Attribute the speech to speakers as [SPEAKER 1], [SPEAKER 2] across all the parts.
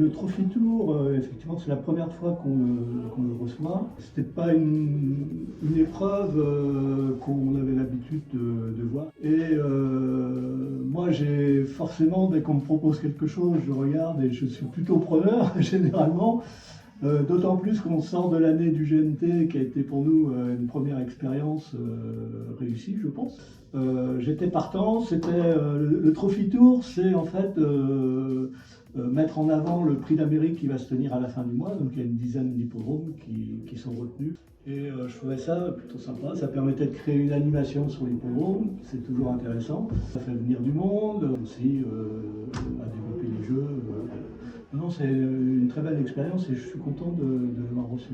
[SPEAKER 1] le Trophy Tour, effectivement, c'est la première fois qu'on le reçoit. C'était pas une épreuve qu'on avait l'habitude de voir. Et moi, j'ai forcément, dès qu'on me propose quelque chose, je regarde et je suis plutôt preneur, généralement. D'autant plus qu'on sort de l'année du GNT, qui a été pour nous une première expérience réussie, je pense. J'étais partant, c'était le Trophy Tour, c'est en fait mettre en avant le prix d'Amérique qui va se tenir à la fin du mois. Donc il y a une dizaine d'hippodromes qui sont retenus. Et je trouvais ça plutôt sympa. Ça permettait de créer une animation sur l'hippodrome, c'est toujours intéressant. Ça fait venir du monde aussi, à développer les jeux. Non, c'est une très belle expérience et je suis content de l'avoir reçu.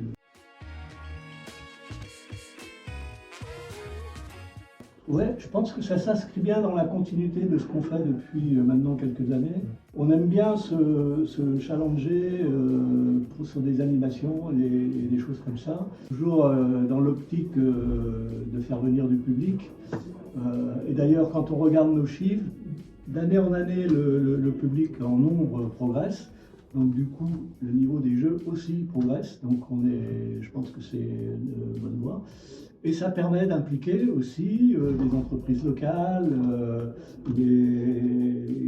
[SPEAKER 1] Ouais, je pense que ça s'inscrit bien dans la continuité de ce qu'on fait depuis maintenant quelques années. On aime bien se challenger sur des animations et des choses comme ça, toujours dans l'optique de faire venir du public. Et d'ailleurs, quand on regarde nos chiffres, d'année en année, le public en nombre progresse. Donc du coup, le niveau des jeux aussi progresse. Donc je pense que c'est une bonne voie. Et ça permet d'impliquer aussi les entreprises locales, les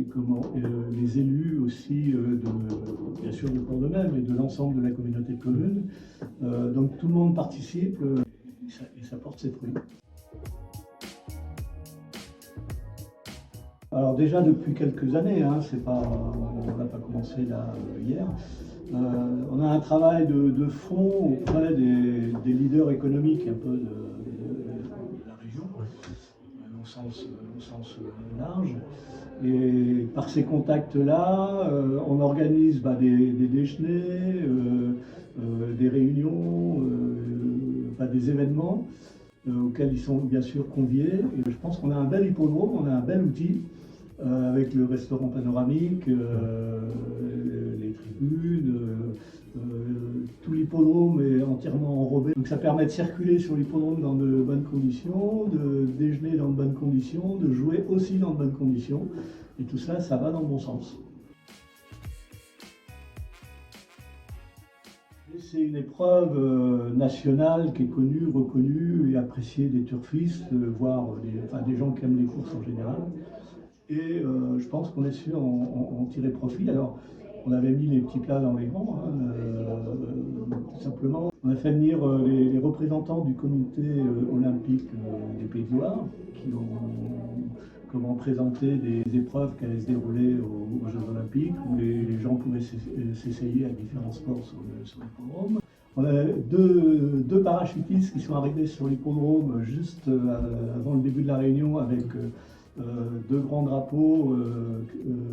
[SPEAKER 1] élus aussi, bien sûr de Cordemais, mais de l'ensemble de la communauté de communes. Donc tout le monde participe et ça porte ses fruits. Alors déjà depuis quelques années, hein, on n'a pas commencé là hier, on a un travail de fond auprès des leaders économiques un peu de la région, au sens large. Et par ces contacts-là, on organise des déjeuners, des réunions, des événements auxquels ils sont bien sûr conviés. Et je pense qu'on a un bel hippodrome, on a un bel outil. Avec le restaurant panoramique, les tribunes, tout l'hippodrome est entièrement enrobé. Donc ça permet de circuler sur l'hippodrome dans de bonnes conditions, de déjeuner dans de bonnes conditions, de jouer aussi dans de bonnes conditions. Et tout ça, ça va dans le bon sens. C'est une épreuve nationale qui est connue, reconnue et appréciée des turfistes, voire des gens qui aiment les courses en général. Et je pense qu'on est sûr en tirer profit. Alors, on avait mis les petits plats dans les grands, hein, tout simplement. On a fait venir les représentants du comité olympique des Pays de Loire, qui ont présenté des épreuves qui allaient se dérouler aux Jeux Olympiques, où les gens pouvaient s'essayer à différents sports sur l'hippodrome. On a deux parachutistes qui sont arrivés sur l'hippodrome juste avant le début de la réunion avec deux grands drapeaux,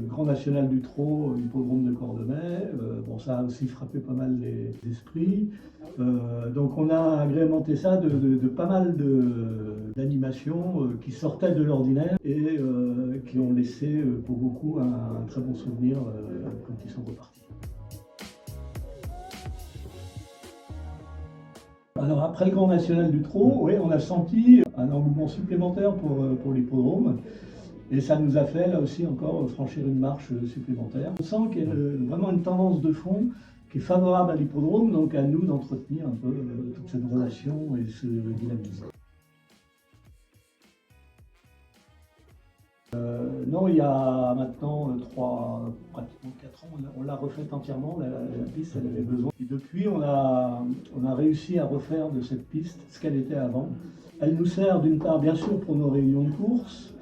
[SPEAKER 1] Grand National du Trot, hippodrome de Cordemais. Ça a aussi frappé pas mal les esprits. Donc on a agrémenté ça de pas mal d'animations qui sortaient de l'ordinaire et qui ont laissé pour beaucoup un très bon souvenir quand ils sont repartis. Alors après le Grand National du Trot, oui, on a senti un engouement supplémentaire pour l'hippodrome. Et ça nous a fait là aussi encore franchir une marche supplémentaire. On sent qu'il y a vraiment une tendance de fond qui est favorable à l'hippodrome, donc à nous d'entretenir un peu toute cette relation et ce dynamisme. Non, il y a maintenant pratiquement 4 ans, on l'a refaite entièrement, la piste, elle avait besoin. Et depuis, on a réussi à refaire de cette piste ce qu'elle était avant. Elle nous sert d'une part, bien sûr, pour nos réunions de course.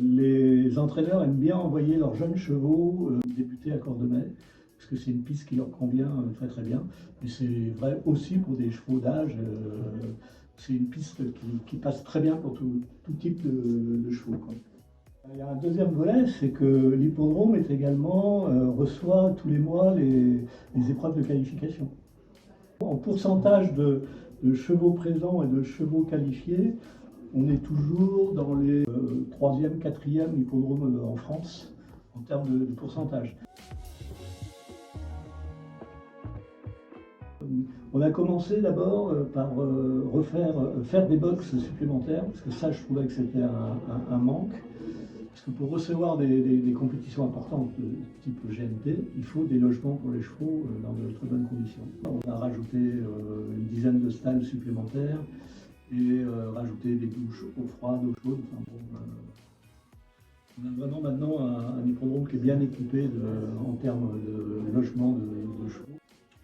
[SPEAKER 1] Les entraîneurs aiment bien envoyer leurs jeunes chevaux débuter à Cordemais, parce que c'est une piste qui leur convient très très bien. Et c'est vrai aussi pour des chevaux d'âge. C'est une piste qui passe très bien pour tout type de chevaux, quoi. Il y a un deuxième volet, c'est que l'hippodrome reçoit tous les mois les épreuves de qualification. En pourcentage de chevaux présents et de chevaux qualifiés, on est toujours dans les 3e, 4e hippodromes en France en termes de pourcentage. On a commencé d'abord par faire des boxes supplémentaires, parce que ça je trouvais que c'était un manque. Parce que pour recevoir des compétitions importantes de type GNT, il faut des logements pour les chevaux dans de très bonnes conditions. On a rajouté une dizaine de stalles supplémentaires et rajouté des douches eau froide, eau chaude. Enfin, bon, on a vraiment maintenant un hippodrome qui est bien équipé en termes de logement de chevaux.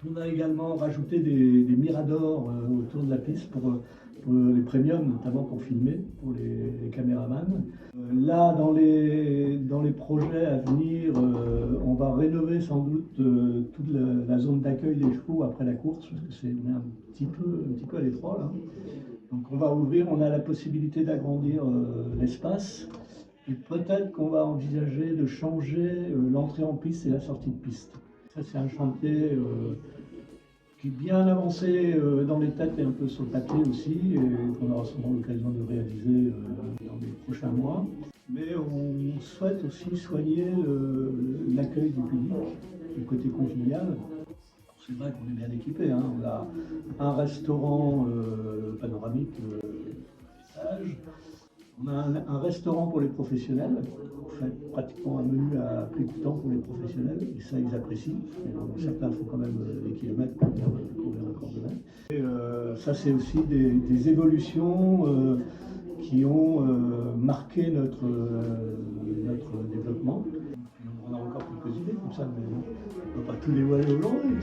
[SPEAKER 1] On a également rajouté des miradors autour de la piste pour les premiums, notamment pour filmer, pour les caméramans. Là, dans les projets à venir, on va rénover sans doute toute la zone d'accueil des chevaux après la course, parce que c'est un petit peu à l'étroit là. Donc on va ouvrir, on a la possibilité d'agrandir l'espace. Et peut-être qu'on va envisager de changer l'entrée en piste et la sortie de piste. Ça, c'est un chantier qui est bien avancé dans les têtes et un peu sur le papier aussi, et qu'on aura sûrement l'occasion de réaliser dans les prochains mois. Mais on souhaite aussi soigner l'accueil du public, le côté convivial. C'est vrai qu'on est bien équipé, hein. On a un restaurant panoramique à l'étage. On a un restaurant pour les professionnels. On fait pratiquement un menu à prix coûtant pour les professionnels, et ça, ils apprécient. Certains font quand même des kilomètres pour venir découvrir le Cordonnet. Et ça, c'est aussi des évolutions qui ont marqué notre développement. On a encore quelques idées comme ça, mais on ne peut pas tout dévoiler aujourd'hui.